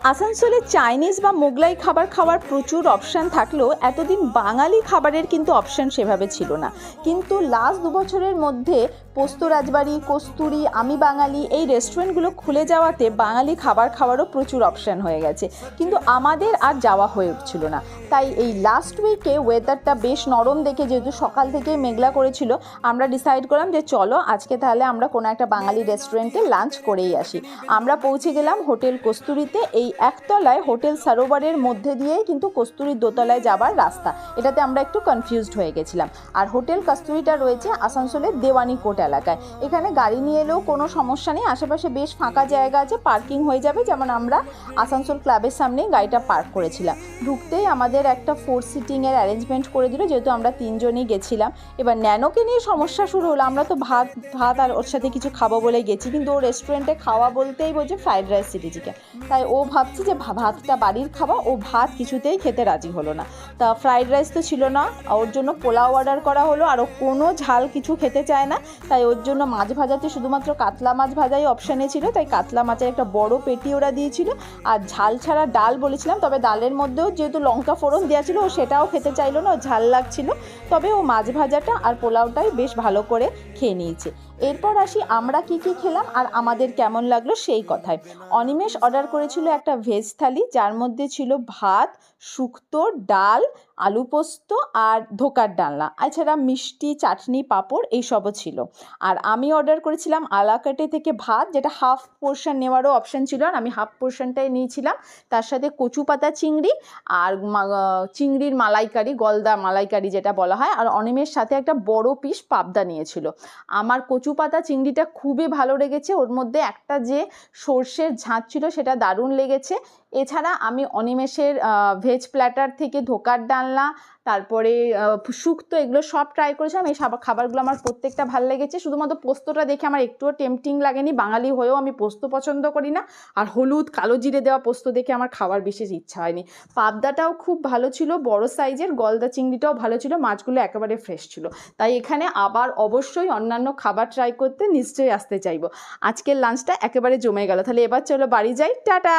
আসানসোলে চাইনিজ বা মোগলাই খাবার খাওয়ার প্রচুর অপশান থাকলেও এতদিন বাঙালি খাবারের কিন্তু অপশান সেভাবে ছিল না। কিন্তু লাস্ট 2 বছরের মধ্যে পোস্ত রাজবাড়ি, কস্তুরি, আমি বাঙালি এই রেস্টুরেন্টগুলো খুলে যাওয়াতে বাঙালি খাবার খাওয়ারও প্রচুর অপশান হয়ে গেছে, কিন্তু আমাদের আর যাওয়া হয়ে উঠছিল না। তাই এই লাস্ট উইকে ওয়েদারটা বেশ নরম দেখে, যেহেতু সকাল থেকে মেঘলা করেছিল, আমরা ডিসাইড করলাম যে চলো আজকে তাহলে আমরা কোনো একটা বাঙালি রেস্টুরেন্টে লাঞ্চ করেই আসি। আমরা পৌঁছে গেলাম হোটেল কস্তুরিতে। এই একতলায় হোটেল সরোবরের মধ্যে দিয়েই কিন্তু কস্তুরির দোতলায় যাবার রাস্তা, এটাতে আমরা একটু কনফিউজড হয়ে গেছিলাম। আর হোটেল কস্তুরিটা রয়েছে আসানসোলের দেওয়ানি কোর্ট এলাকায়। এখানে গাড়ি নিয়ে এলেও কোনো সমস্যা নেই, আশেপাশে বেশ ফাঁকা জায়গা আছে, পার্কিং হয়ে যাবে। যেমন আমরা আসানসোল ক্লাবের সামনেই গাড়িটা পার্ক করেছিলাম। ঢুকতেই আমাদের একটা 4 সিটিংয়ের অ্যারেঞ্জমেন্ট করে দিল, যেহেতু আমরা 3 জনই গেছিলাম। এবার ন্যানোকে নিয়ে সমস্যা শুরু হলো। আমরা তো ভাত আর ওর সাথে কিছু খাবো বলে গেছি, কিন্তু ও রেস্টুরেন্টে খাওয়া বলতেই বলছে ফ্রাইড রাইস, চিলি চিকেন। তাই ও ভাবছে যে ভাতটা বাড়ির খাওয়া, ও ভাত কিছুতেই খেতে রাজি হলো না। তা ফ্রাইড রাইস তো ছিল না, ওর জন্য পোলাও অর্ডার করা হলো। আর ও কোনো ঝাল কিছু খেতে চায় না, তাই ওর জন্য মাছ ভাজাতে শুধুমাত্র কাতলা মাছ ভাজাই অপশানে ছিল। তাই কাতলা মাছের একটা বড় পেটি ওরা দিয়েছিল। আর ঝাল ছাড়া ডাল বলেছিলাম, তবে ডালের মধ্যেও যেহেতু লঙ্কা ফোড়ন দেওয়া ছিল, ও সেটাও খেতে চাইলো না, ও ঝাল লাগছিল। তবে ও মাছ ভাজাটা আর পোলাওটাই বেশ ভালো করে খেয়ে নিয়েছে। এরপর আসি আমরা কি খেলাম আর আমাদের কেমন লাগলো সেই কথায়। অনিমেষ অর্ডার করেছিল একটা ভেজ থালি, যার মধ্যে ছিল ভাত, শুক্তো, ডাল, আলু পোস্ত আর ধোকার ডালনা, এছাড়া মিষ্টি, চাটনি, পাঁপড় এইসবও ছিল। আর আমি অর্ডার করেছিলাম আলাকাটে থেকে ভাত, যেটা হাফ পোর্শন নেওয়ারও অপশান ছিল, আর আমি হাফ পোর্শনটাই নিয়েছিলাম। তার সাথে কচু পাতা চিংড়ি আর চিংড়ির মালাইকারি, গলদা মালাইকারি যেটা বলা হয়। আর অনিমের সাথে একটা বড় পিস পাবদা নিয়েছিল। আমার কচু পাতা চিংড়িটা খুবই ভালো লেগেছে, ওর মধ্যে একটা যে সর্ষের ঝাঁঝ ছিল সেটা দারুণ লেগেছে। এছাড়া আমি অনিমেষের ভেজ প্ল্যাটার থেকে ধোকার ডালনা, তারপরে শুক্তো, এগুলো সব ট্রাই করেছিলাম। এই খাবারগুলো আমার প্রত্যেকটা ভালো লেগেছে। শুধুমাত্র পোস্তটা দেখে আমার একটুও টেম্পটিং লাগেনি, বাঙালি হয়েও আমি পোস্ত পছন্দ করি না। আর হলুদ কালো জিরে দেওয়া পোস্ত দেখে আমার খাওয়ার বিশেষ ইচ্ছা হয়নি। পাবদাটাও খুব ভালো ছিল, বড় সাইজের। গলদা চিংড়িটাও ভালো ছিল, মাছগুলো একেবারে ফ্রেশ ছিল। তাই এখানে আবার অবশ্যই অন্যান্য খাবার ট্রাই করতে নিশ্চয়ই আসতে চাইবো। আজকের লাঞ্চটা একেবারে জমে গেল। তাহলে এবার চলো বাড়ি যাই, টাটা।